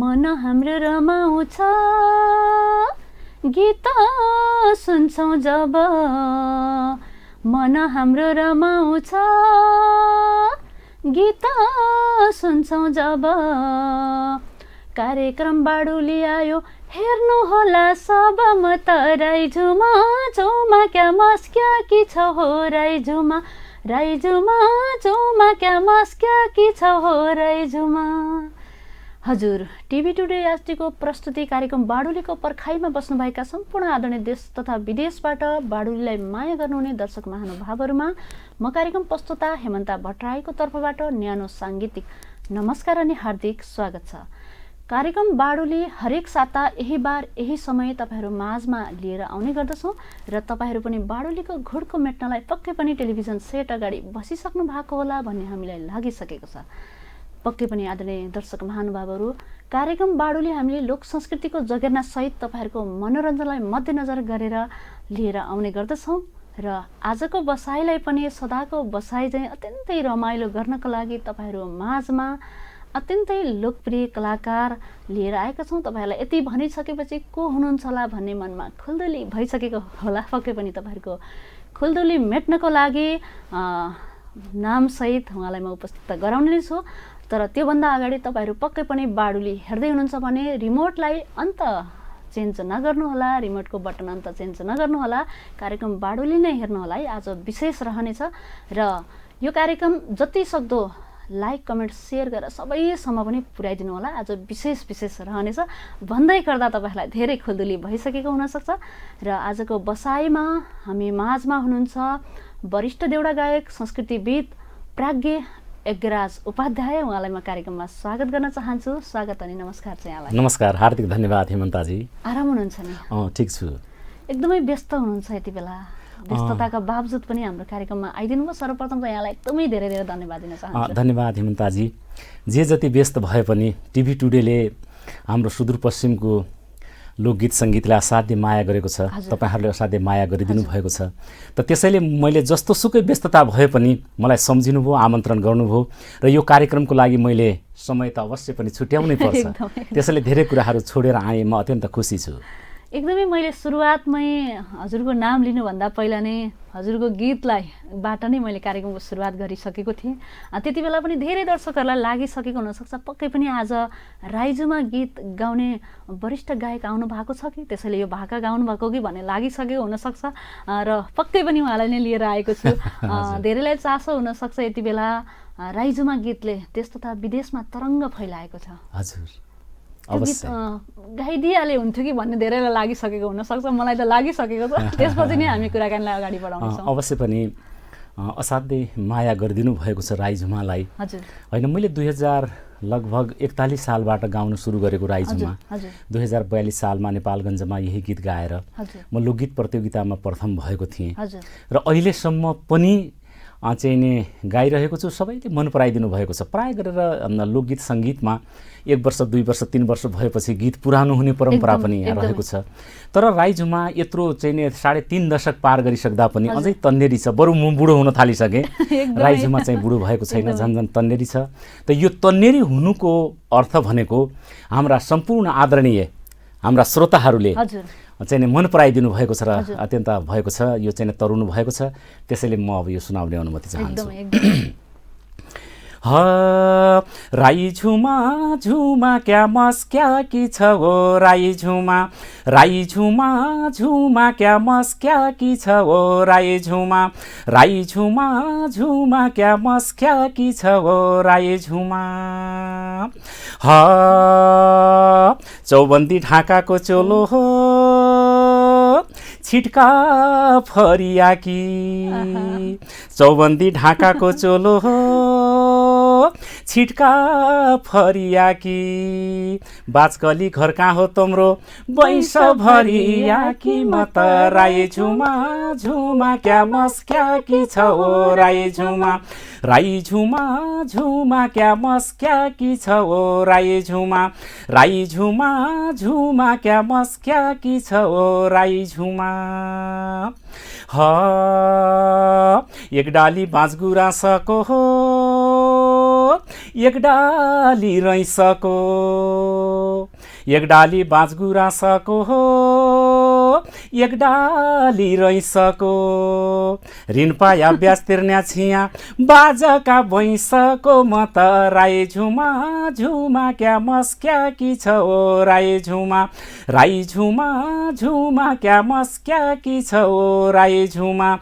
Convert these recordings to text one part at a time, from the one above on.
मन हाम्रो रमाउँछ गीत सुन्छौँ जब मन हाम्रो रमाउँछ गीत सुन्छौँ जब कार्यक्रम बाडुली आयो हेर्नु होला सब म त राई झुमा झुमा क्या मस्क्या कि छ हो राई झुमा झुमा क्या मस्क्या कि छ हो राई झुमा। हजुर टिभी टुडे आजको प्रस्तुति कार्यक्रम बाडुलीको पर्खाइमा बस्नुभएका सम्पूर्ण आदरणीय देश तथा विदेशबाट बाडुलीलाई माया गर्नुहुने दर्शक महानुभावहरूमा म कार्यक्रम प्रस्तुता हेमन्ता भट्टराईको तर्फबाट न्यानो साङ्गीतिक नमस्कार अनि हार्दिक स्वागत छ। कार्यक्रम बाडुली हरेक साता यही बार यही समय तपाईहरू माझमा लिएर आउने गर्दछौँ र तपाईहरू पनि बाडुलीको घुडको मेट्नलाई पक्कै पनि टेलिभिजन सेट अगाडि बसिसक्नु भएको होला भन्ने हामीलाई लागिसकेको छ। पक्कै पनि आदरणीय दर्शक महानुभावहरू कार्यक्रम बाडुली हामीले लोक संस्कृतिको जगेर्ना सहित तपाईहरूको मनोरञ्जनलाई मध्यनजर गरेर लिएर आउने गर्दछौँ र आजको बसाइलाई पनि सदाको बसाइ चाहिँ अत्यन्तै रमाइलो गर्नको लागि तपाईहरू माझमा अत्यन्तै लोकप्रिय कलाकार लिएर आएका छौँ। तपाईहरूलाई यति भनिसकेपछि को हुनुहुन्छ होला भन्ने मनमा खुल्दुली भइसकेको होला। पक्कै पनि तपाईँहरूको खुल्दुली मेट्नको लागि नामसहित उहाँलाई म उपस्थित गराउने नै छु। तर त्योभन्दा अगाडि तपाईँहरू पक्कै पनि बाडुली हेर्दै हुनुहुन्छ भने रिमोटलाई अन्त चेन्ज नगर्नुहोला, रिमोटको बटन अन्त चेन्ज नगर्नुहोला, कार्यक्रम बाडुली नै हेर्नुहोला है। आज विशेष रहनेछ र यो कार्यक्रम जति सक्दो लाइक कमेन्ट सेयर गरेर सबैसम्म पनि पुर्याइदिनु होला। आज विशेष रहनेछ भन्दै गर्दा तपाईँहरूलाई धेरै खुल्दुली भइसकेको हुनसक्छ र आजको बसाइमा हामी माझमा हुनुहुन्छ वरिष्ठ देउडा गायक संस्कृतिविद प्राज्ञ यज्ञराज उपाध्याय। उहाँलाई म कार्यक्रममा स्वागत गर्न चाहन्छु। स्वागत अनि नमस्कार चाहिँ यहाँलाई। नमस्कार, हार्दिक धन्यवाद हेमन्ताजी। आराम हुनुहुन्छ नि? ठिक छु। एकदमै व्यस्त हुनुहुन्छ यति बेला, व्यस्तताका बावजुद पनि हाम्रो कार्यक्रममा आइदिनु भयो। सर्वप्रथम त यहाँलाई एकदमै धेरै धन्यवाद दिन चाहन्छु। धन्यवाद हेमन्ताजी। जे जति व्यस्त भए पनि टिभी टुडेले हाम्रो सुदूरपश्चिमको लोकगीत सङ्गीतलाई असाध्य माया गरेको छ। तपाईँहरूले असाध्य माया गरिदिनु भएको छ। त त्यसैले मैले जस्तो सुकै व्यस्तता भए पनि मलाई सम्झिनुभयो, आमन्त्रण गर्नुभयो र यो कार्यक्रमको लागि मैले समय त अवश्य पनि छुट्याउनै पर्छ। त्यसैले धेरै कुराहरू छोडेर आएँ। म अत्यन्त खुसी छु। एकदमै मैले सुरुवातमै हजुरको नाम लिनुभन्दा पहिला नै हजुरको गीतबाट नै मैले कार्यक्रमको सुरुवात गरिसकेको थिएँ। त्यति बेला पनि धेरै दर्शकहरूलाई लागिसकेको हुनसक्छ पक्कै पनि आज राईझुमा गीत गाउने वरिष्ठ गायक आउनु भएको छ कि, त्यसैले यो भाका गाउनु भएको कि भन्ने लागिसकेको हुनसक्छ र पक्कै पनि उहाँलाई नै लिएर आएको छु। धेरैलाई चासो हुनसक्छ यति बेला राईझुमा गीतले देश तथा विदेशमा तरङ्ग फैलाएको छ। हजुर गाइदिइहाले हुन्थ्यो कि भन्ने धेरैलाई लागिसकेको हुनसक्छ। मलाई त लागिसकेको छ। त्यसपछि नै हामी कुराकानीलाई अगाडि बढाउनेछौँ। अवश्य पनि असाध्यै माया गरिदिनु भएको छ राईझुमालाई। हजुर होइन, मैले 2041 सालबाट गाउन सुरु गरेको राईझुमा 2042 सालमा नेपालगञ्जमा यही गीत गाएर म लोकगीत प्रतियोगितामा प्रथम भएको थिएँ र अहिलेसम्म पनि चाहिँ नि गाइरहेको छु। सबैले मन पराइदिनु भएको छ। प्राय गरेर लोकगीत सङ्गीतमा 1 वर्ष 2 वर्ष 3 वर्ष भएपछि गीत पुरानो हुने परम्परा पनि रहेको छ। तर राईझुमा यत्रो चाहिँ नि 3.5 दशक पार गरिसक्दा पनि अझै तन्नेरी छ। बरु म बुढो हुन थालिसकेँ, राईझुमा चाहिँ बुढो भएको छैन, झन् तन्नेरी छ। त यो तन्नेरी हुनुको अर्थ भनेको हाम्रा सम्पूर्ण आदरणीय हाम्रा श्रोताहरूले चाहिँ मन पराइदिनु भएको छ र अत्यन्त भएको छ। यो चाहिँ तरुनु भएको छ। त्यसैले म अब यो सुनाउने अनुमति चाहन्छु। राईझुमा झुमा क्या मस्क्या कि छ हो राईझुमा झुमा क्या मस्क्या कि छ हो राईझुमा झुमा क्या मस्क्या कि छ हो राईझुमा। चौबन्दी ढाकाको चोलो हो छिटका फरिया कि, चौबन्दी ढाकाको चोलो हो छिटका फरिया कि, बाचकली घर कहाँ हो तम्रो बैस भरिया कि, म त राईझुमा क्या मस्क्या कि छ हो राईझुमा झुमा क्या मस्क्या कि छ हो राईझुमा क्या मस्क्या कि छ हो राईझुमा। एक डाली बाँझगुराँसको हो, एक डाली रैँसको, एक डाली बाँचगुराँसको हो एक डाली रैसको ऋण पाया ब्याज तिर्न्या छिया बाजका भैँसको म त राई झुमा झुमा क्या मस्क्या कि छ ओ राई झुमा झुमा क्या मस्क्या कि छ ओ राई झुमा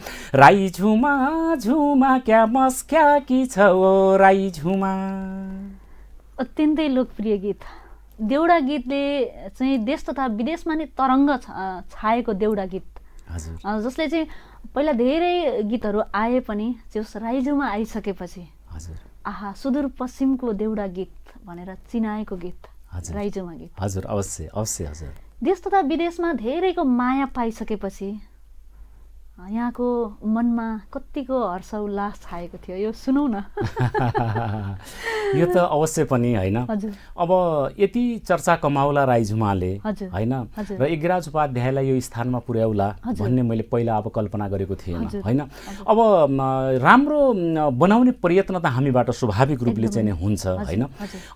झुमा क्या मस्क्या कि छ ओ राई झुमा। अत्यन्तै लोकप्रिय गीत देउडा गीतले चाहिँ देश तथा विदेशमा नै तरङ्ग छाएको देउडा गीत हजुर जसले चाहिँ पहिला धेरै गीतहरू आए पनि जस राईझुमा आइसकेपछि हजुर आहा सुदूरपश्चिमको देउडा गीत भनेर चिनाएको गीत राईझुमा गीत हजुर अवश्य अवश्य हजुर। देश तथा विदेशमा धेरैको माया पाइसकेपछि यहाँको मनमा कतिको हर्ष उल्लास छाएको थियो यो सुनौ न। यो त अवश्य पनि होइन। अब यति चर्चा कमाउला राईझुमाले होइन र यज्ञराज उपाध्यायलाई यो स्थानमा पुर्याउला भन्ने मैले पहिला अब कल्पना गरेको थिएन होइन। अब राम्रो बनाउने प्रयत्न त हामीबाट स्वाभाविक रूपले चाहिँ नै हुन्छ होइन।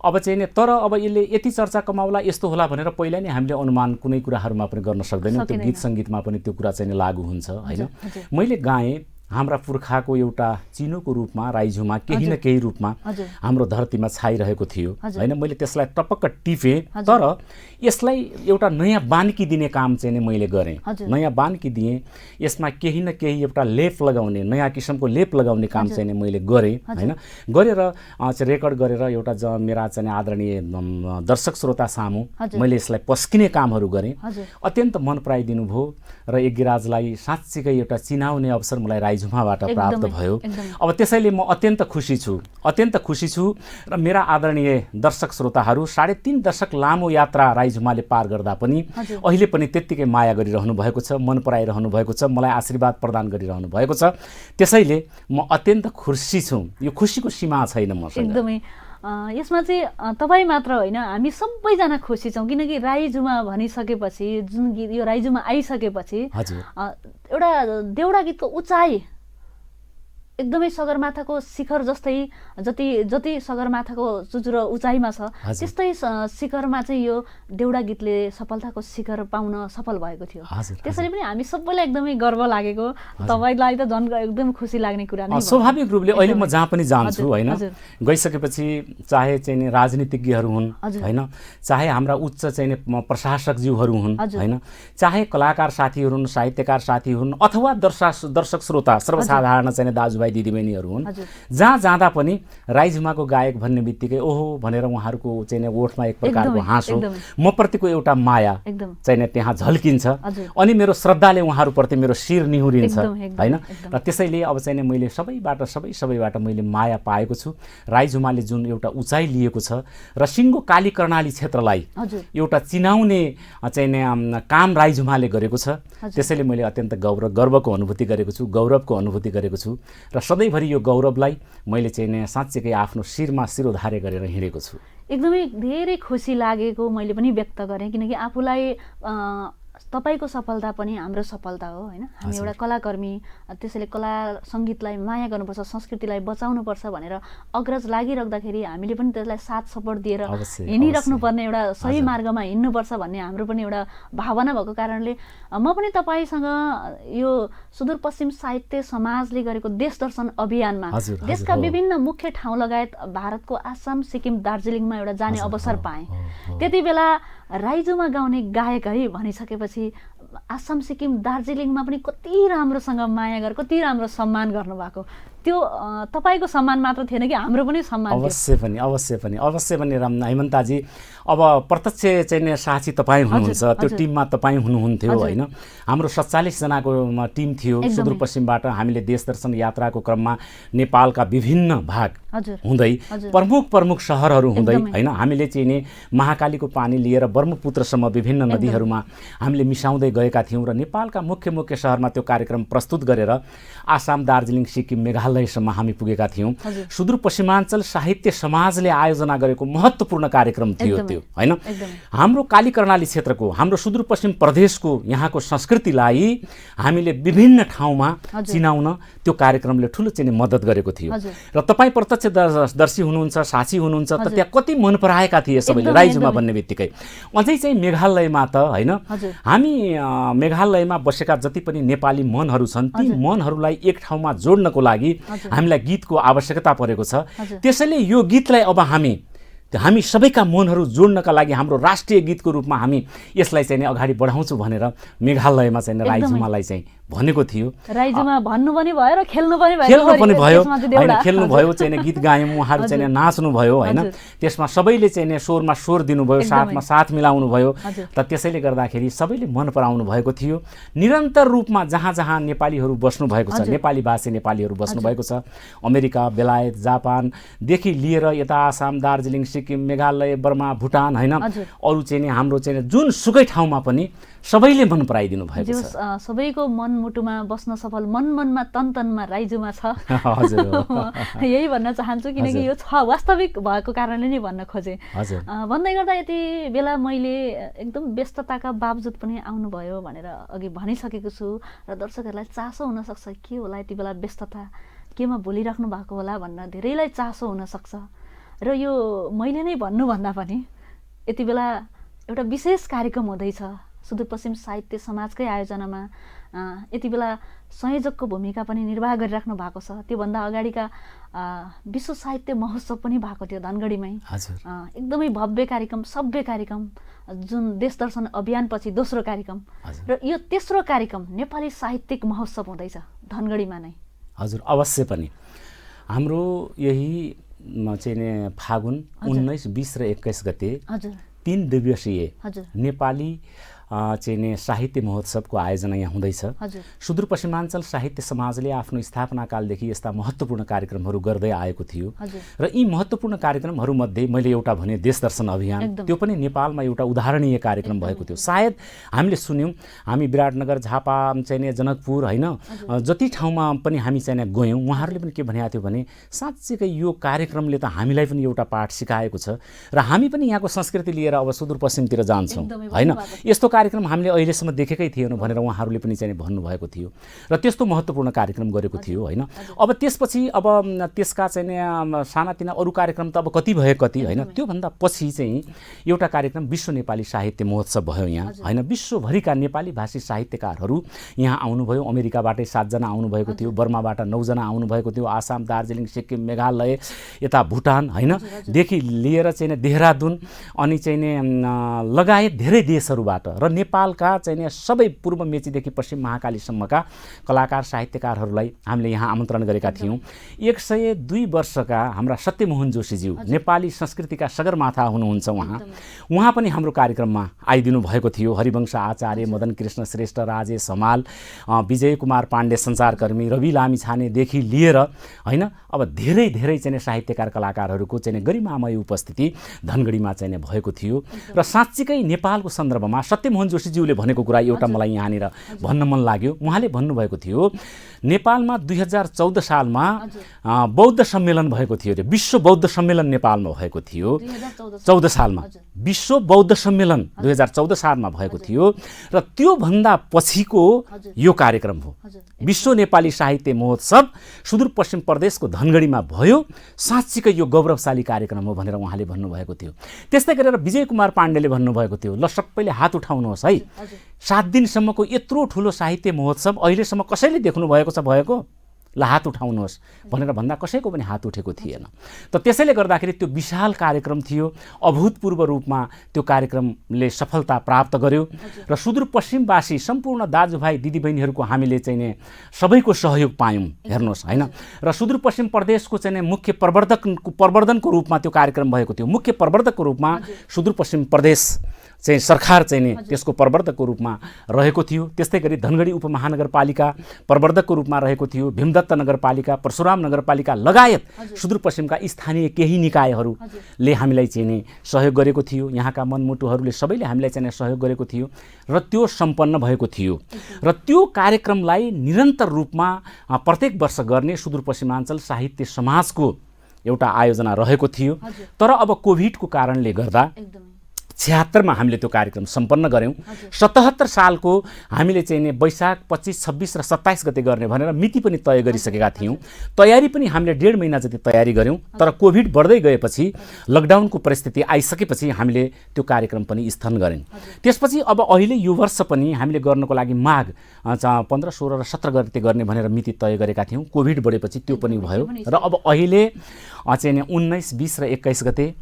अब चाहिँ नि तर अब यसले यति चर्चा कमाउला यस्तो होला भनेर पहिला नै हामीले अनुमान कुनै कुराहरूमा पनि गर्न सक्दैनौँ। त्यो गीत सङ्गीतमा पनि त्यो कुरा चाहिँ लागू हुन्छ होइन। मैले गाएँ हाम्रा पुर्खाको एउटा चिनोको रूपमा राईझुमा केही न केही रूपमा हाम्रो धरतीमा छाइरहेको थियो होइन। मैले त्यसलाई टपक्क टिपेँ तर यसलाई एउटा नयाँ बान्की दिने काम चाहिँ मैले गरेँ। नयाँ बान्की दिएँ यसमा केही न केही एउटा लेप लगाउने नयाँ किसिमको लेप लगाउने काम चाहिँ मैले गरेँ होइन। गरेर रेकर्ड गरेर एउटा मेरा चाहिँ आदरणीय दर्शक श्रोता सामु मैले यसलाई पस्किने कामहरू गरेँ। अत्यन्त मन पराइदिनु भयो र यज्ञराजलाई साँच्चीकै एउटा चिनाउने अवसर मलाई राईझुमाबाट प्राप्त भयो। अब त्यसैले म अत्यन्त खुसी छु र मेरा आदरणीय दर्शक श्रोताहरू 3.5 दशक लामो यात्रा राईझुमाले पार गर्दा पनि अहिले पनि त्यत्तिकै माया गरिरहनु भएको छ, मन पराइरहनु भएको छ, मलाई आशीर्वाद प्रदान गरिरहनु भएको छ। त्यसैले म अत्यन्त खुसी छु। यो खुसीको सीमा छैन मसँग। एकदमै यसमा चाहिँ तपाईँ मात्र होइन हामी सबैजना खुसी छौँ किनकि राईझुमा भनिसकेपछि जुन गीत यो राईझुमा आइसकेपछि एउटा देउडा गीतको उचाइ एकदमै सगरमाथाको शिखर जस्तै जति सगरमाथाको चुचुरो उचाइमा छ त्यस्तै शिखरमा चाहिँ यो देउडा गीतले सफलताको शिखर पाउन सफल भएको थियो। त्यसैले पनि हामी सबैलाई एकदमै गर्व लागेको तपाईलाई त झन् एकदम खुसी लाग्ने कुरा नै स्वाभाविक रूपले अहिले म जहाँ पनि जान्छु होइन गइसकेपछि चाहे चाहिँ राजनीतिज्ञहरू हुन् होइन चाहे हाम्रा उच्च चाहिँ प्रशासकज्यूहरू हुन् होइन चाहे कलाकार साथीहरू हुन् साहित्यकार साथी हुन् अथवा दर्शक श्रोता सर्वसाधारण चाहिँ दाजुभाइ दिदीबहिनीहरू हुन् जहाँ जाँदा पनि राईझुमाको गायक भन्ने बित्तिकै ओहो भनेर उहाँहरूको चाहिँ ओठमा एक प्रकारको हाँसो म प्रतिको एउटा माया चाहिँ त्यहाँ झल्किन्छ अनि मेरो श्रद्धाले उहाँहरूप्रति मेरो शिर निहुरिन्छ होइन। र त्यसैले अब चाहिँ मैले सबैबाट मैले माया पाएको छु। राईझुमाले जुन एउटा उचाइ लिएको छ र सिङ्गो काली कर्णाली क्षेत्रलाई एउटा चिनाउने चाहिँ काम राईझुमाले गरेको छ। त्यसैले मैले अत्यन्त गर्वको अनुभूति गरेको छु, गौरवको अनुभूति गरेको छु र सधैँभरि यो गौरवलाई मैले चाहिँ साँच्चीकै आफ्नो शिरमा शिरोधार्य गरेर हिँडेको छु। एकदमै धेरै खुसी लागेको मैले पनि व्यक्त गरेँ किनकि आफूलाई तपाईको सफलता पनि हाम्रो सफलता हो होइन। हामी एउटा कलाकर्मी त्यसैले कला सङ्गीतलाई माया गर्नुपर्छ, संस्कृतिलाई बचाउनुपर्छ भनेर अग्रज लागिराख्दाखेरि हामीले पनि त्यसलाई साथ सपोर्ट दिएर हिँडिराख्नुपर्ने एउटा सही मार्गमा हिँड्नुपर्छ भन्ने हाम्रो पनि एउटा भावना भएको कारणले म पनि तपाईँसँग यो सुदूरपश्चिम साहित्य समाजले गरेको देश दर्शन अभियानमा देशका विभिन्न मुख्य ठाउँ लगायत भारतको आसाम सिक्किम दार्जिलिङमा एउटा जाने अवसर पाएँ। त्यति बेला राईझुमा गाउने गायक है भनिसकेपछि आसाम सिक्किम दार्जिलिङमा पनि कति राम्रोसँग माया गरेर कति राम्रो सम्मान गर्नुभएको त्यो तपाईको सम्मान मात्र थिएन कि हाम्रो पनि सम्मान थियो। अवश्य पनि हेमन्ताजी अब प्रत्यक्ष चाहिँ साथी तपाईँ हुनुहुन्छ त्यो टिममा तपाईँ हुनुहुन्थ्यो होइन। हाम्रो 47 जनाको टिम थियो सुदूरपश्चिमबाट। हामीले देश दर्शन यात्राको क्रममा नेपालका विभिन्न भाग हुँदै प्रमुख सहरहरू हुँदै होइन हामीले चाहिँ नि महाकालीको पानी लिएर ब्रह्मपुत्रसम्म विभिन्न नदीहरूमा हामीले मिसाउँदै गएका थियौँ र नेपालका मुख्य सहरमा त्यो कार्यक्रम प्रस्तुत गरेर आसाम दार्जिलिङ सिक्किम मेघालयसम्म हामी पुगेका थियौँ। सुदूरपश्चिमाञ्चल साहित्य समाजले आयोजना गरेको महत्त्वपूर्ण कार्यक्रम थियो थियो हैन। हाम्रो काली कर्णाली क्षेत्रको, हाम्रो सुदूरपश्चिम प्रदेशको यहाँको संस्कृतिलाई हामीले विभिन्न ठाउँमा चिनाउन त्यो कार्यक्रमले ठुलो चाहिँ मद्दत गरेको थियो। र तपाईँ प्रत्यक्षदर्शी हुनुहुन्छ, साक्षी हुनुहुन्छ, त त्यहाँ कति मन पराएका थिए सबैले राइजुमा भन्ने बित्तिकै। अझै चाहिँ मेघालयमा त हैन, हामी मेघालयमा बसेका जति पनि नेपाली मनहरू छन् ती मनहरूलाई एक ठाउँमा जोड्नको लागि हामीलाई गीतको आवश्यकता परेको छ। त्यसैले यो गीतलाई अब हामी सबैका मनहरू जोड्नका लागि हाम्रो राष्ट्रिय गीतको रूपमा हामी यसलाई चाहिँ अगाडि बढाउँछु भनेर मेघालयमा चाहिँ राइजुमालाई चाहिँ भनेको थियो। राइजुमा भन्नु पनि भयो र खेल्नु पनि भयो हैन, खेल्नु भयो चाहिँ गीत गायौँ, उहाँहरू चाहिँ नाच्नु भयो हैन। त्यसमा सबैले चाहिँ स्वरमा स्वर दिनुभयो, साथमा साथ मिलाउनु भयो। त त्यसैले गर्दाखेरि सबैले मन पराउनु भएको थियो। निरन्तर रूपमा जहाँ जहाँ नेपालीहरू बस्नु भएको छ, नेपाली भाषी नेपालीहरू बस्नु भएको छ, अमेरिका, बेलायत, जापानदेखि लिएर यता आसाम, दार्जिलिङ, सिक्किम, मेघालय, बर्मा, भुटान हैन, अरू चाहिँ हाम्रो चाहिँ जुन सुकै ठाउँमा पनि सबैले मन पराइदिनु भएको छ। सबैको मनमुटुमा बस्न सफल, मनमा तनमा राइजुमा छ। हजुर, यही भन्न चाहन्छु, किनकि यो छ वास्तविक भएको कारणले नै भन्न खोजेँ। भन्दै गर्दा यति बेला मैले एकदम व्यस्तताका बावजुद पनि आउनुभयो भनेर अघि भनिसकेको छु र दर्शकहरूलाई चासो हुनसक्छ के होला यति बेला व्यस्तता केमा बोलिराख्नु भएको होला भन्न धेरैलाई चासो हुनसक्छ। र यो मैले नै भन्नुभन्दा पनि यति बेला एउटा विशेष कार्यक्रम हुँदैछ सुदूरपश्चिम साहित्य समाजकै आयोजनामा। यति बेला संयोजकको भूमिका पनि निर्वाह गरिराख्नु भएको छ। त्योभन्दा अगाडिका विश्व साहित्य महोत्सव पनि भएको थियो धनगढीमै। एकदमै भव्य कार्यक्रम, सभ्य कार्यक्रम, जुन देश दर्शन अभियानपछि दोस्रो कार्यक्रम, र यो तेस्रो कार्यक्रम नेपाली साहित्यिक महोत्सव हुँदैछ धनगढीमा नै। हजुर, अवश्य पनि हाम्रो यही चाहिँ फागुन 19, 20 र 21 गते 3 दिवसीय नेपाली चाहिँ साहित्य महोत्सवको आयोजना यहाँ हुँदैछ। सुदूरपश्चिमाञ्चल साहित्य समाजले आफ्नो स्थापना कालदेखि यस्ता महत्त्वपूर्ण कार्यक्रमहरू गर्दै आएको थियो र यी महत्त्वपूर्ण कार्यक्रमहरूमध्ये मैले एउटा भने देश दर्शन अभियान, त्यो पनि नेपालमा एउटा उदाहरणीय कार्यक्रम भएको थियो। सायद हामीले सुन्यौँ, हामी विराटनगर, झापा, चाहिँ जनकपुर हैन, जति ठाउँमा पनि हामी चाहिँ गयौँ, उहाँहरूले पनि के भनेको थियो भने साँच्चैकै यो कार्यक्रमले त हामीलाई पनि एउटा पाठ सिकाएको छ र हामी पनि यहाँको संस्कृति लिएर अब सुदूरपश्चिमतिर जान्छौँ हैन। यस्तो कार्यक्रम हामीले अहिलेसम्म देखेकै थिएन भनेर उहाँहरूले पनि चाहिँ भन्नुभएको थियो र त्यस्तो महत्त्वपूर्ण कार्यक्रम गरेको थियो हैन। अब त्यसपछि अब त्यसका चाहिँ सानातिना अरू कार्यक्रम त अब कति भए कति हैन। त्योभन्दा पछि चाहिँ एउटा कार्यक्रम विश्व नेपाली साहित्य महोत्सव भयो यहाँ हैन। विश्वभरिका नेपाली भाषी साहित्यकारहरू यहाँ आउनुभयो। अमेरिकाबाटै 7 जना आउनुभएको थियो, बर्माबाट 9 जना आउनुभएको थियो, आसाम, दार्जिलिङ, सिक्किम, मेघालय, यता भुटान हैन देखि लिएर चाहिँ देहरादुन अनि चाहिँ लगायत धेरै देशहरूबाट र नेपालका चाहिँ सबै पूर्व मेचीदेखि पश्चिम महाकालीसम्मका कलाकार साहित्यकारहरूलाई हामीले यहाँ आमन्त्रण गरेका थियौँ। 102 वर्षका हाम्रा सत्यमोहन जोशीज्यू नेपाली संस्कृतिका सगरमाथा हुनुहुन्छ उहाँ पनि हाम्रो कार्यक्रममा आइदिनु भएको थियो। हरिवंश आचार्य, मदन कृष्ण श्रेष्ठ, राजेश हमाल, विजय कुमार पाण्डे सञ्चारकर्मी, रवि लामिछानेदेखि लिएर हैन अब धेरै चाहिँ साहित्यकार कलाकारहरूको चाहिँ गरिमामय उपस्थिति धनगढीमा चाहिँ भएको थियो र साँच्चीकै नेपालको सन्दर्भमा सत्यमोहन जोशीज्यूले भनेको कुरा एउटा मलाई यहाँनिर भन्न मन लाग्यो। उहाँले भन्नुभएको थियो नेपालमा 2014 सालमा बौद्ध सम्मेलन भएको थियो रे, विश्व बौद्ध सम्मेलन नेपालमा भएको थियो। 14 सालमा विश्व बौद्ध सम्मेलन 2014 सालमा भएको थियो र त्यो भन्दा पछिको यो कार्यक्रम हो विश्व नेपाली साहित्य महोत्सव सुदूरपश्चिम प्रदेशको धनगढीमा भयो। साँच्चीकै यो गौरवशाली कार्यक्रम हो भनेर उहाँले भन्नुभएको थियो। त्यस्तै गरेर विजय कुमार पाण्डेले भन्नुभएको थियो, ल सबैले हात उठाउनुहोस् है, 7 दिनसम्मको यत्रो ठुलो साहित्य महोत्सव अहिलेसम्म कसैले देख्नु भएको छ भएको ल हात उठाउनुहोस् भनेर भन्दा कसैको पनि हात उठेको थिएन। त त्यसैले गर्दाखेरि त्यो विशाल कार्यक्रम थियो। अभूतपूर्व रूपमा त्यो कार्यक्रमले सफलता प्राप्त गर्यो र सुदूरपश्चिमवासी सम्पूर्ण दाजुभाइ दिदीबहिनीहरूको हामीले चाहिँ सबैको सहयोग पायौँ। हेर्नुहोस् हैन, र सुदूरपश्चिम प्रदेशको चाहिँ मुख्य प्रवर्धनको रूपमा त्यो कार्यक्रम भएको थियो। मुख्य प्रवर्धकको रूपमा सुदूरपश्चिम प्रदेश चाहिँ सरकार चाहिँ त्यसको प्रवर्धकको रूपमा रहेको थियो। त्यस्तै गरी धनगढी उपमहानगरपालिका प्रवर्धकको रूपमा रहेको थियो। भीमदत्त नगरपालिका, परशुराम नगरपालिका लगायत सुदूरपश्चिमका स्थानीय केही निकायहरूले हामीलाई चाहिँ सहयोग गरेको थियो। यहाँका मनमुटुहरूले सबैले हामीलाई चाहिँ सहयोग गरेको थियो र त्यो सम्पन्न भएको थियो। र त्यो कार्यक्रमलाई निरन्तर रूपमा प्रत्येक वर्ष गर्ने सुदूरपश्चिमाञ्चल साहित्य समाजको एउटा आयोजना रहेको थियो। तर अब कोभिडको कारणले गर्दा 76 मा हामीले त्यो कार्यक्रम सम्पन्न गऱ्यौँ। 77 सालको हामीले चाहिँ नि वैशाख 25, 26 र 27 गते गर्ने भनेर मिति पनि तय गरिसकेका थियौँ। तयारी पनि हामीले 1.5 महिना जति तयारी गऱ्यौँ। तर कोभिड बढ्दै गएपछि, लकडाउनको परिस्थिति आइसकेपछि हामीले त्यो कार्यक्रम पनि स्थगन गऱ्यौँ। त्यसपछि अब अहिले यो वर्ष पनि हामीले गर्नको लागि माघ 15, 16 र 17 गते गर्ने भनेर मिति तय गरेका थियौँ। कोभिड बढेपछि त्यो पनि भयो र अब अहिले चाहिँ नि 19, 20 र 21 गते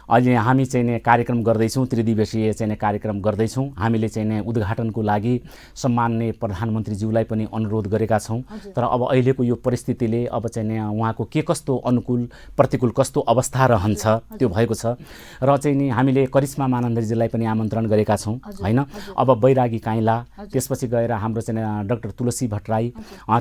अहिले हामी चाहिँ नि कार्यक्रम गर्दैछौँ। त्रिदिवसीय चाहिँ नि कार्यक्रम गर्दैछौँ। हामीले चाहिँ नि उद्घाटनको लागि सम्माननीय प्रधानमन्त्रीज्यूलाई पनि अनुरोध गरेका छौँ। तर अब अहिलेको यो परिस्थितिले अब चाहिँ नि उहाँको के कस्तो अनुकूल प्रतिकूल कस्तो अवस्था रहन्छ त्यो भएको छ र चाहिँ नि हामीले करिश्मा मानन्दजीलाई पनि आमन्त्रण गरेका छौँ हैन। अब बैरागी काइला, त्यसपछि गएर हाम्रो चाहिँ डाक्टर तुलसी भट्टराई,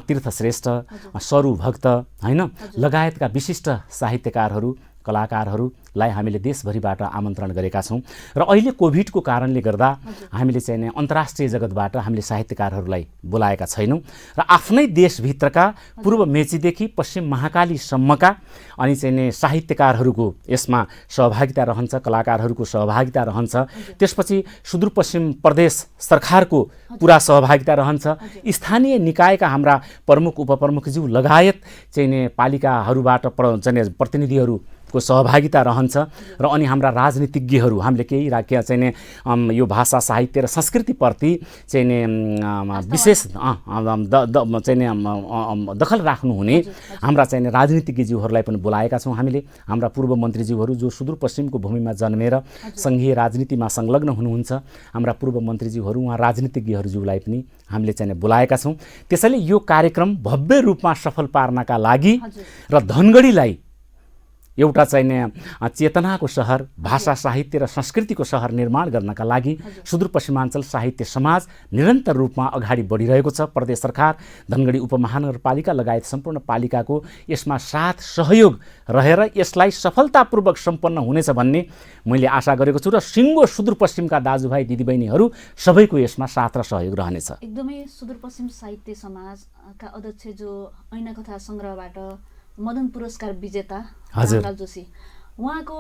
तीर्थ श्रेष्ठ, सरू भक्त हैन लगायतका विशिष्ट साहित्यकारहरू कलाकारहरूलाई हामीले देशभरिबाट आमन्त्रण गरेका छौँ। र अहिले कोभिडको कारणले गर्दा हामीले चाहिँ नि अन्तर्राष्ट्रिय जगतबाट हामीले साहित्यकारहरूलाई बोलाएका छैनौँ र आफ्नै देशभित्रका पूर्व मेचीदेखि पश्चिम महाकालीसम्मका अनि चाहिँ नि साहित्यकारहरूको यसमा सहभागिता रहन्छ, कलाकारहरूको सहभागिता रहन्छ। त्यसपछि सुदूरपश्चिम प्रदेश सरकारको पुरा सहभागिता रहन्छ। स्थानीय निकायका हाम्रा प्रमुख उपप्रमुखज्यू लगायत चाहिँ नि पालिकाहरूबाट चाहिँ प्रतिनिधिहरू को सहभागिता रहन्छ र अनि हाम्रा राजनीतिज्ञहरू हामीले केही चाहिँ नि यो भाषा साहित्य र संस्कृतिप्रति चाहिँ नि विशेष चाहिँ नि दखल राख्नुहुने हाम्रा चाहिँ नि राजनीतिज्ञज्यूहरूलाई पनि बोलाएका छौँ हामीले। हाम्रा पूर्व मन्त्रीज्यूहरू जो सुदूरपश्चिमको भूमिमा जन्मेर सङ्घीय राजनीतिमा संलग्न हुनुहुन्छ, हाम्रा पूर्व मन्त्रीज्यूहरू उहाँ राजनीतिज्ञहरूज्यूलाई पनि हामीले चाहिँ बोलाएका छौँ। त्यसैले यो कार्यक्रम भव्य रूपमा सफल पार्नका लागि र धनगढीलाई एउटा चाहिँ नि चेतनाको सहर, भाषा साहित्य र संस्कृतिको सहर निर्माण गर्नका लागि सुदूरपश्चिमाञ्चल साहित्य समाज निरन्तर रूपमा अगाडि बढिरहेको छ। प्रदेश सरकार, धनगढी उपमहानगरपालिका लगायत सम्पूर्ण पालिकाको यसमा साथ सहयोग रहेर यसलाई सफलतापूर्वक सम्पन्न हुनेछ भन्ने मैले आशा गरेको छु र सिङ्गो सुदूरपश्चिमका दाजुभाइ दिदीबहिनीहरू सबैको यसमा साथ र सहयोग रहनेछ। एकदमै सुदूरपश्चिम साहित्य समाजका अध्यक्ष जो ऐना कथा सङ्ग्रहबाट मदन पुरस्कार विजेता रामलाल जोशी, उहाँको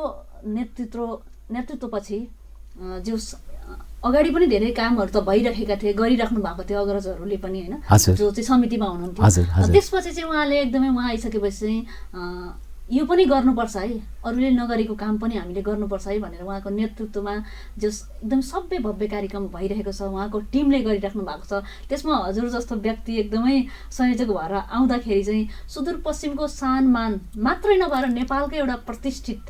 नेतृत्वपछि जो अगाडि पनि धेरै कामहरू त भइरहेका थिए, गरिराख्नु भएको थियो अग्रजहरूले पनि हैन, जो चाहिँ समितिमा हुनुहुन्थ्यो। त्यसपछि चाहिँ उहाँले एकदमै उहाँ आइसकेपछि चाहिँ यो पनि गर्नुपर्छ है, अरूले नगरेको काम पनि हामीले गर्नुपर्छ है भनेर उहाँको नेतृत्वमा जस एकदम सबै भव्य कार्यक्रम भइरहेको छ, उहाँको टिमले गरिराख्नु भएको छ। त्यसमा हजुर जस्तो व्यक्ति एकदमै संयोजक भएर आउँदाखेरि चाहिँ सुदूरपश्चिमको सान-मान मात्रै नभएर नेपालकै एउटा प्रतिष्ठित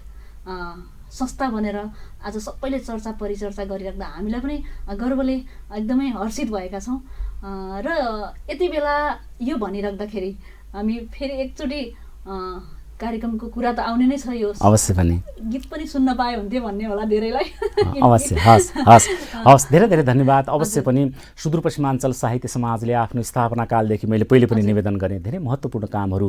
संस्था बनेर आज सबैले चर्चा परिचर्चा गरिराख्दा हामीलाई पनि गर्वले एकदमै हर्षित भएका छौँ। र यति बेला यो भनिराख्दाखेरि हामी फेरि एकचोटि कार्यक्रमको कुरा त आउने नै छ, यो अवश्य पनि गीत पनि सुन्न पाए हुन्थ्यो भन्ने होला धेरैलाई। अवश्य, हस् हस् हस्, धेरै धेरै धन्यवाद। अवश्य पनि सुदूरपश्चिमाञ्चल साहित्य समाजले आफ्नो स्थापना कालदेखि मैले पहिले पनि निवेदन गरेँ, धेरै महत्त्वपूर्ण कामहरू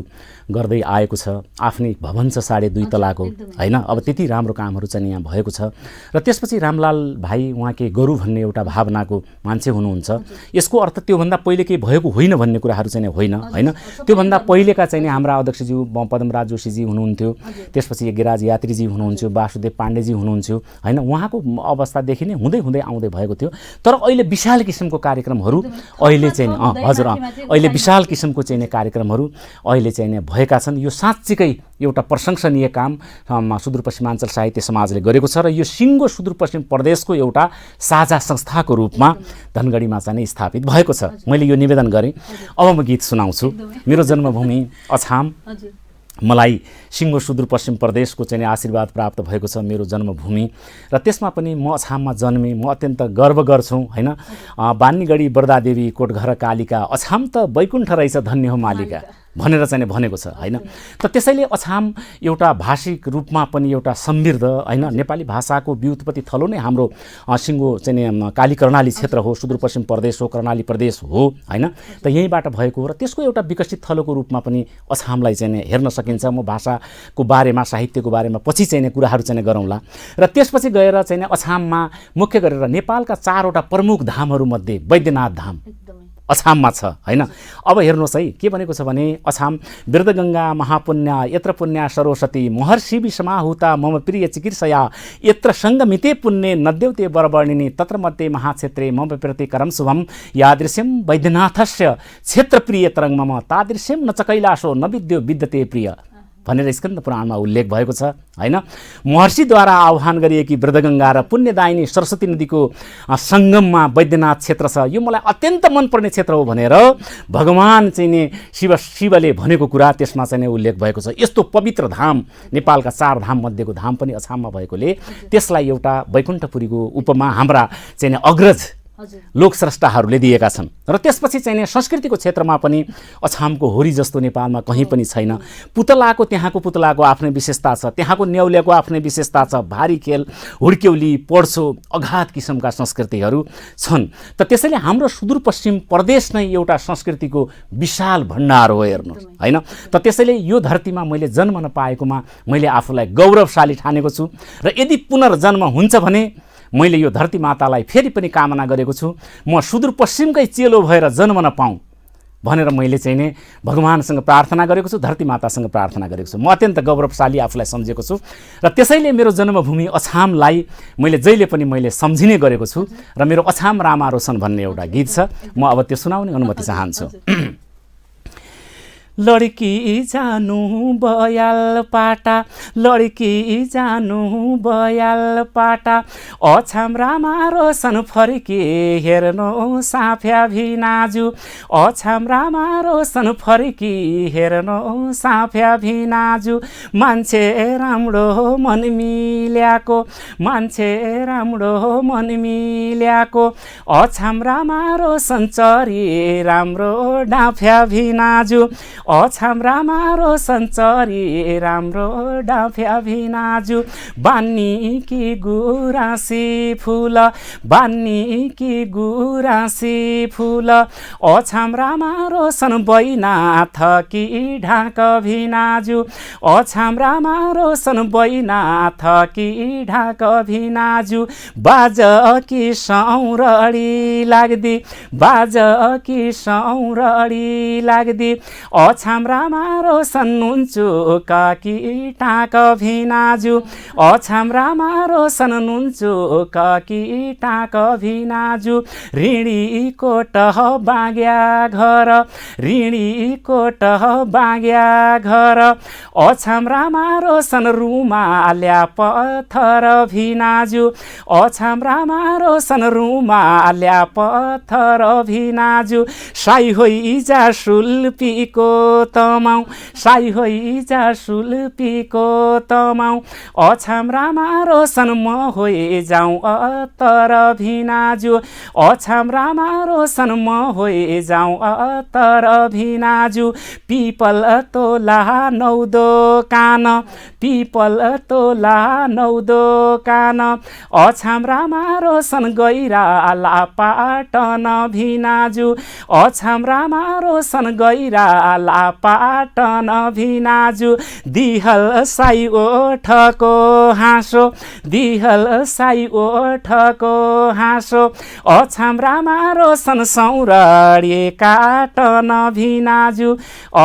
गर्दै आएको छ। आफ्नै भवन छ 2.5 तलाको हैन, अब त्यति राम्रो कामहरू चाहिँ यहाँ भएको छ। र त्यसपछि रामलाल भाइ उहाँकै गरु भन्ने एउटा भावनाको मान्छे हुनुहुन्छ। यसको अर्थ त्योभन्दा पहिले केही भएको होइन भन्ने कुराहरू चाहिँ होइन हैन। त्योभन्दा पहिलेका चाहिँ हाम्रा अध्यक्षज्यू पदमराज जोशीजी हुनुहुन्थ्यो, त्यसपछि गिराज यात्रीजी हुनुहुन्थ्यो, वासुदेव पाण्डेजी हुनुहुन्थ्यो हैन। उहाँको अवस्थादेखि नै हुँदै हुँदै आउँदै भएको थियो। तर अहिले विशाल किसिमको कार्यक्रमहरू अहिले चाहिँ हजुर अहिले विशाल किसिमको चाहिँ कार्यक्रमहरू अहिले चाहिँ भएका छन्। यो साँच्चीकै एउटा प्रशंसनीय काम सुदूरपश्चिमाञ्चल साहित्य समाजले गरेको छ र यो सिङ्गो सुदूरपश्चिम प्रदेशको एउटा साझा संस्थाको रूपमा धनगढीमा चाहिँ स्थापित भएको छ। मैले यो निवेदन गरेँ। अब म गीत सुनाउँछु। मेरो जन्मभूमि अछाम, मलाई सिङ्गो सुदूरपश्चिम प्रदेशको चाहिँ आशीर्वाद प्राप्त भएको छ, मेरो जन्मभूमि। र त्यसमा पनि म अछाममा जन्मेँ, म अत्यन्त गर्व गर्छु हैन। बान्नीगढी बर्दादेवी कोटघर कालिका, अछाम त वैकुण्ठ रहेछ धन्य हो मालिका भनेर चाहिँ भनेको छ हैन। त त्यसैले अछाम एउटा भाषिक रूपमा पनि एउटा समृद्ध हैन, नेपाली भाषाको व्युत्पत्ति थलो नै हाम्रो सिङ्गो चाहिँ काली कर्णाली क्षेत्र हो, सुदूरपश्चिम प्रदेश हो, कर्णाली प्रदेश हो हैन। त यहीँबाट भएको हो र त्यसको एउटा विकसित थलोको रूपमा पनि अछामलाई चाहिँ हेर्न सकिन्छ। म भाषाको बारेमा साहित्यको बारेमा पछि चाहिँ कुराहरू चाहिँ गरौँला। र त्यसपछि गएर चाहिँ अछाममा मुख्य गरेर नेपालका 4वटा प्रमुख धामहरूमध्ये वैद्यनाथ धाम अछाममा छ हैन। अब हेर्नुहोस् है के भनेको छ भने अछाम वृद्धगङ्गा महापुण्य यत्र पुण्य सरस्वती महर्षि विषमाहुता मम प्रिय चिकित्सया यत्र सङ्गमिते पुण्ये नद्यौते वरवर्णिनी तत्र मध्ये महाक्षेत्रे मम प्रतिकरम शुभम यादृश्यम वैद्यनाथस्य क्षेत्रप्रिय तरङ्ग मम तादृश्यम न च कैलाशो न विद्यो विद्यते प्रिय भनेर स्कन्द पुराणमा उल्लेख भएको छ हैन। महर्षिद्वारा आह्वान गरिएकी वृद्धगङ्गा र पुण्यदायिनी सरस्वती नदीको सङ्गममा वैद्यनाथ क्षेत्र छ, यो मलाई अत्यन्त मनपर्ने क्षेत्र हो भनेर भगवान चाहिँ नि शिवले भनेको कुरा त्यसमा चाहिँ उल्लेख भएको छ। यस्तो पवित्र धाम नेपालका 4 धाम मध्येको धाम पनि अछाममा भएकोले त्यसलाई एउटा वैकुण्ठपुरीको उपमा हाम्रा चाहिँ अग्रज लोकस्रष्टाहरूले दिएका छन्। र त्यसपछि चाहिँ संस्कृतिको क्षेत्रमा पनि अछामको होरी जस्तो नेपालमा कहीँ पनि छैन। पुतलाको त्यहाँको पुतलाको आफ्नै विशेषता छ, त्यहाँको न्याउल्याको आफ्नै विशेषता छ, भारी खेल हुड्क्यौली पर्छो अगाध किसिमका संस्कृतिहरू छन्। त त्यसैले हाम्रो सुदूरपश्चिम प्रदेश नै एउटा संस्कृतिको विशाल भण्डार हो हेर्नुहोस् हैन। त त्यसैले यो धरतीमा मैले जन्म नपाएकोमा मैले आफूलाई गौरवशाली ठानेको छु र यदि पुनर्जन्म हुन्छ भने मैले यो धरती मातालाई फेरि पनि कामना गरेको छु म सुदूरपश्चिमकै चेलो भएर जन्म नपाऊँ भनेर मैले चाहिँ नि भगवानसँग प्रार्थना गरेको छु, धरती मातासँग प्रार्थना गरेको छु। म अत्यन्त गौरवशाली आफूलाई सम्झेको छु र त्यसैले मेरो जन्मभूमि अछामलाई मैले जहिले पनि मैले सम्झिने गरेको छु र मेरो अछाम रामा रोशन भन्ने एउटा गीत छ, म अब त्यो सुनाउने अनुमति चाहन्छु। लड्की जानु बयाल पाटा लड्की जानु बयाल पाटा अछाम रामा रोशन फर्के हेर्नु साफ्या भिनाजु अछाम रामा रोशन फर्की हेर्नु साफ्या भिनाजु मान्छे राम्रो मन मिल्याको मान्छे राम्रो मन मिल्याको अछाम रामा रोशन चरी राम्रो डाँफ्या भिनाजु अछाम रामा रोशन चरी राम्रो डाँफ्या भिनाजु बानी कि गुराँसी फुल बानी कि गुराँसी फुल अछाम रामा रोशन बैनाथ कि ढाक भिनाजु अछाम रामा रोशन बैनाथ कि ढाक भिनाजु बाज कि सौरडी लाग्दी बाज कि सौरडी लाग्दी अछाम रामा रोशन नुन्चु काकी टाक भिनाजु अछाम रामा रोशन नुन्चु काकी टाक भिनाजु ऋणी कोट बाग्या घर ऋणी कोट बाग्या घर अछाम रामा रोशन रुमाल्या पत्थर भिनाजु अछाम रामा रोशन रुमाल्या पत्थर भिनाजु साई होइ जा सुल्पीको तमाउ साई होइ जा सुल्पीको तमाउ अछाम रामा रोशन म होइ जाउँ अत्तर भिनाजु अछाम रामा रोशन म होइ जाउँ अत्तर भिनाजु पिपल तोला नौदो कान पिपल तोला नौदो कान अछाम रामा रोशन गैराला पाटन भिनाजु अछाम रामा रोशन गैराला पाटन भिनाजु दिहल साई ओठको हाँसो दिहल साई ओठको हाँसो अछाम रामा रोशन सौरडी काटन भिनाजु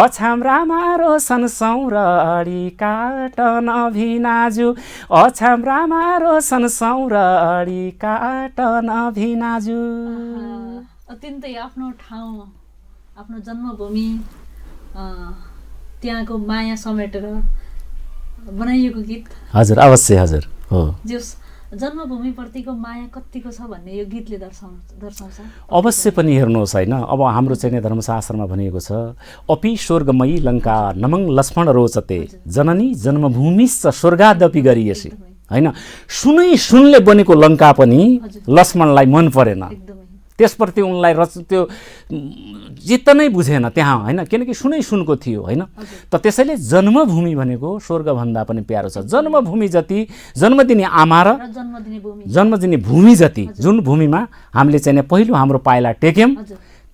अछाम रामा रोशन सौरडी काटन भिनाजु अछाम रामा रोशन सौरडी काटन भिनाजु। अत्यन्तै आफ्नो ठाउँ आफ्नो जन्मभूमि त्यहाँको माया समेटेर बनाइएको गीत। हजुर अवश्य हजुर हो। जस जन्मभूमिप्रतिको माया कतिको छ भन्ने यो गीतले दर्शाउँछ। अवश्य पनि हेर्नुहोस् होइन, अब हाम्रो चाहिँ धर्मशास्त्रमा भनिएको छ अपि स्वर्गमयी लङ्का नमङ लक्ष्मण रोचते जननी जन्मभूमिश्च स्वर्गादपि गरिएसी होइन। सुनै सुनले बनेको लङ्का पनि लक्ष्मणलाई मन परेन, त्यसप्रति उनलाई त्यो जित्त नै बुझेन त्यहाँ होइन, किनकि सुनै सुनको थियो होइन। त त्यसैले जन्मभूमि भनेको स्वर्गभन्दा पनि प्यारो छ। जन्मभूमि जति जन्म दिने आमा र जन्म दिने भूमि जति जुन भूमिमा हामीले चाहिँ पहिलो हाम्रो पाइला टेक्यौँ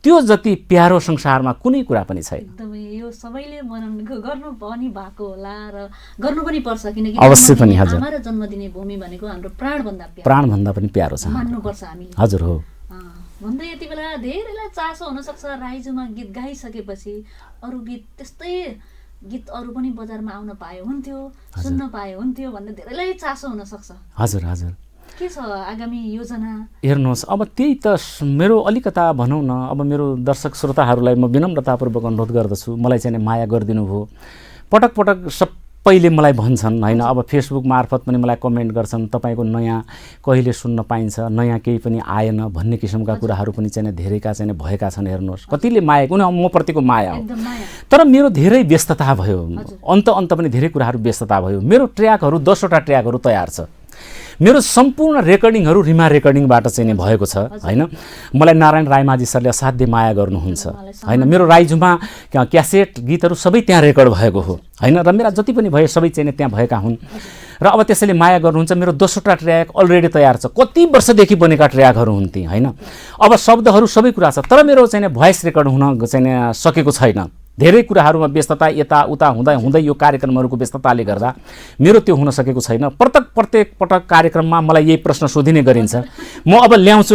त्यो जति प्यारो संसारमा कुनै कुरा पनि छैन। एकदमै यो सबैले मनन गर्नु पनि भएको होला र गर्नु पनि पर्छ, किनकि अवश्य पनि हजुर आमा र जन्म दिने भूमि भनेको हाम्रो प्राणभन्दा पनि प्यारो छ, मान्नुपर्छ हामीले। हजुर हो। भन्दै यति बेला धेरैलाई चासो हुनसक्छ राइजोमा गीत गाइसकेपछि अरू गीत त्यस्तै गीत अरू पनि बजारमा आउन पाए हुन्थ्यो, सुन्न पाए हुन्थ्यो भन्ने धेरैलाई चासो हुनसक्छ। हजुर हजुर। के छ आगामी योजना? हेर्नुहोस्, अब त्यही त मेरो अलिकता भनौँ न, अब मेरो दर्शक श्रोताहरूलाई म विनम्रतापूर्वक अनुरोध गर्दछु, मलाई चाहिँ माया गरिदिनु भयो। पटक पटक सबैले मलाई भन्छन् होइन, अब फेसबुक मार्फत पनि मलाई कमेन्ट गर्छन्, तपाईँको नयाँ कहिले सुन्न पाइन्छ, नयाँ केही पनि आएन भन्ने किसिमका कुराहरू पनि चाहिँ धेरैका चाहिँ भएका छन्। हेर्नुहोस्, कतिले माया कुनै म प्रतिको माया हो, तर मेरो धेरै व्यस्तता भयो, अन्त पनि धेरै कुराहरू व्यस्तता भयो। मेरो ट्र्याकहरू 10वटा ट्र्याकहरू तयार छ। मेरो सम्पूर्ण रेकर्डिङहरू रिमा रेकर्डिङबाट चाहिँ नै भएको छ होइन। मलाई नारायण रायमाझी सरले असाध्य माया गर्नुहुन्छ होइन। मेरो राइजुमा क्यासेट गीतहरू सबै त्यहाँ रेकर्ड भएको हो होइन, र मेरा जति पनि भए सबै चाहिँ त्यहाँ भएका हुन्, र अब त्यसैले माया गर्नुहुन्छ। मेरो 10वटा ट्र्याक अलरेडी तयार छ, कति वर्षदेखि बनेका ट्र्याकहरू हुन् ती होइन। अब शब्दहरू सबै कुरा छ, तर मेरो चाहिँ भोइस रेकर्ड हुन चाहिँ सकेको छैन। धेरै कुराहरूमा व्यस्तता यताउता हुँदै यो कार्यक्रमहरूको व्यस्तताले गर्दा मेरो त्यो हुन सकेको छैन। प्रत्येक पटक कार्यक्रममा मलाई यही प्रश्न सोधिने गरिन्छ, म अब ल्याउँछु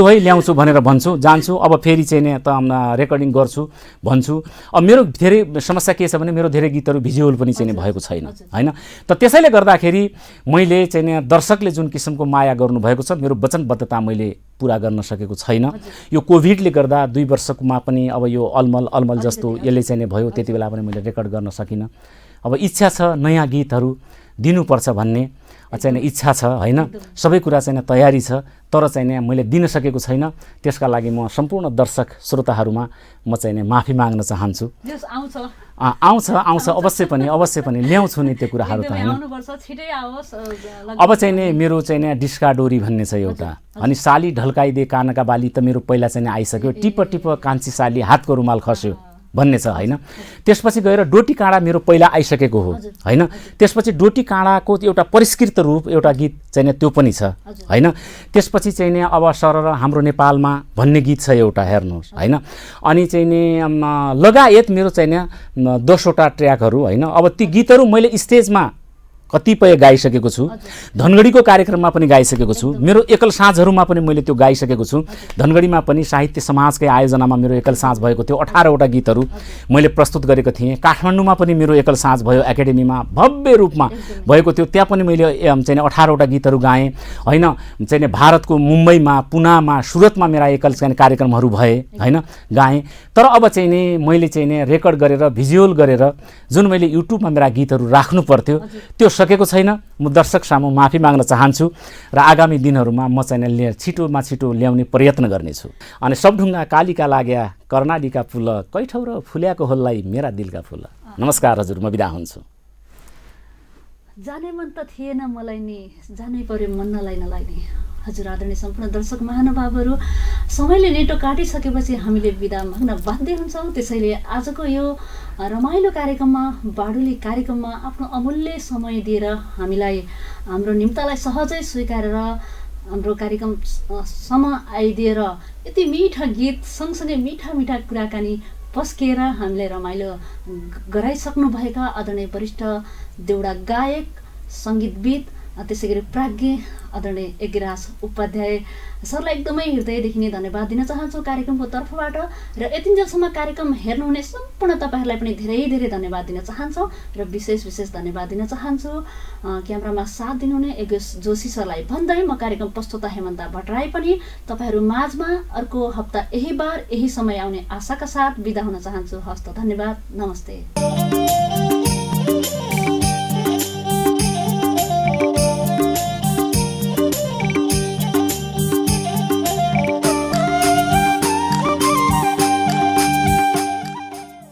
भनेर भन्छु, जान्छु, अब फेरि चाहिँ नि त रेकर्डिङ गर्छु भन्छु। अब मेरो धेरै समस्या के छ भने मेरो धेरै गीतहरू भिजुअल पनि चाहिँ भएको छैन होइन। त त्यसैले गर्दाखेरि मैले चाहिँ नि दर्शकले जुन किसिमको माया गर्नुभएको छ, मेरो वचनबद्धता मैले पुरा गर्न सकेको छैन। यो कोभिडले गर्दा 2 वर्षमा पनि अब यो अलमल जस्तो यसले चाहिँ भयो, त्यति बेला पनि मैले रेकर्ड गर्न सकिनँ। अब इच्छा छ नयाँ गीतहरू दिनुपर्छ भन्ने चाहिँ इच्छा छ होइन, सबै कुरा चाहिँ तयारी छ, तर चाहिँ मैले दिन सकेको छैन। त्यसका लागि म सम्पूर्ण दर्शक श्रोताहरूमा म चाहिँ माफी माग्न चाहन्छु। आउँछ अवश्य पनि ल्याउँछु नि त्यो कुराहरू त होइन। अब चाहिँ नि मेरो चाहिँ डिस्का डोरी भन्ने छ एउटा, अनि साली ढल्काइदे कानका बाली त मेरो पहिला चाहिँ आइसक्यो, टिप कान्छी साली हातको रुमाल खस्यो भन्ने छ होइन। त्यसपछि गएर डोटी काँडा मेरो पहिला आइसकेको हो होइन। त्यसपछि डोटी काँडाको एउटा परिष्कृत रूप एउटा गीत चाहिँ त्यो पनि छ होइन। त्यसपछि चाहिँ नि अब सरर हाम्रो नेपालमा भन्ने गीत छ एउटा, हेर्नुहोस् होइन। अनि चाहिँ नि लगायत मेरो चाहिँ 10वटा ट्र्याकहरू होइन। अब ती गीतहरू मैले स्टेजमा कतिपय गाइसकेको छु, धनगढीको कार्यक्रममा पनि गाइसकेको छु, मेरो एकल साँझहरूमा पनि मैले त्यो गाइसकेको छु। धनगढीमा पनि साहित्य समाजकै आयोजनामा मेरो एकल साँझ भएको थियो, 18वटा गीतहरू मैले प्रस्तुत गरेको थिएँ। काठमाडौँमा पनि मेरो एकल साँझ भयो, एकाडेमीमा भव्य रूपमा भएको थियो, त्यहाँ पनि मैले चाहिँ 18वटा गीतहरू गाएँ होइन। चाहिँ भारतको मुम्बईमा, पुनामा, सुरतमा मेरा एकल चाहिँ कार्यक्रमहरू भए होइन, गाएँ। तर अब चाहिँ नि मैले चाहिँ नि रेकर्ड गरेर भिजुअल गरेर जुन मैले युट्युबमा मेरा गीतहरू राख्नु पर्थ्यो त्यो सकेको छैन। म दर्शक सामु माफी माग्न चाहन्छु र आगामी दिनहरूमा म चाहिँ छिटोमा छिटो ल्याउने प्रयत्न गर्नेछु। अनि सबढुङ्गा कालीका लाग्या कर्णालीका फुल, कैठौर फुल्याएको होल्लाई मेरा दिलका फुल। नमस्कार हजुर, म बिदा हुन्छु। जाने मन त थिएन मलाई नि, जानै पर्यो मन नलाइ नि। हजुर आदरणीय सम्पूर्ण दर्शक महानुभावहरू, समयले नेटो काटिसकेपछि हामीले बिदा माग्न बाध्य हुन्छौँ। त्यसैले आजको यो रमाइलो कार्यक्रममा, बाडुली कार्यक्रममा आफ्नो अमूल्य समय दिएर हामीलाई हाम्रो निम्तालाई सहजै स्वीकारेर हाम्रो कार्यक्रमसम्म आइदिएर यति मिठा गीत सँगसँगै मिठा कुराकानी पस्किएर हामीलाई रमाइलो गराइसक्नुभएका आदरणीय वरिष्ठ देउडा गायक, सङ्गीतविद, त्यसै गरी प्राज्ञ आदरणीय यज्ञराज उपाध्याय सरलाई एकदमै हृदयदेखि नै धन्यवाद दिन चाहन्छु कार्यक्रमको तर्फबाट। र यतिन्जेलसम्म कार्यक्रम हेर्नुहुने सम्पूर्ण तपाईँहरूलाई पनि धेरै धन्यवाद दिन चाहन्छौँ र विशेष धन्यवाद दिन चाहन्छु क्यामेरामा साथ दिनुहुने यज्ञ जोशी सरलाई भन्दै म कार्यक्रम प्रस्तुता हेमन्ता भट्टराई पनि तपाईँहरू माझमा अर्को हप्ता यही बार यही समय आउने आशाका साथ बिदा हुन चाहन्छु। हस्त, धन्यवाद, नमस्ते।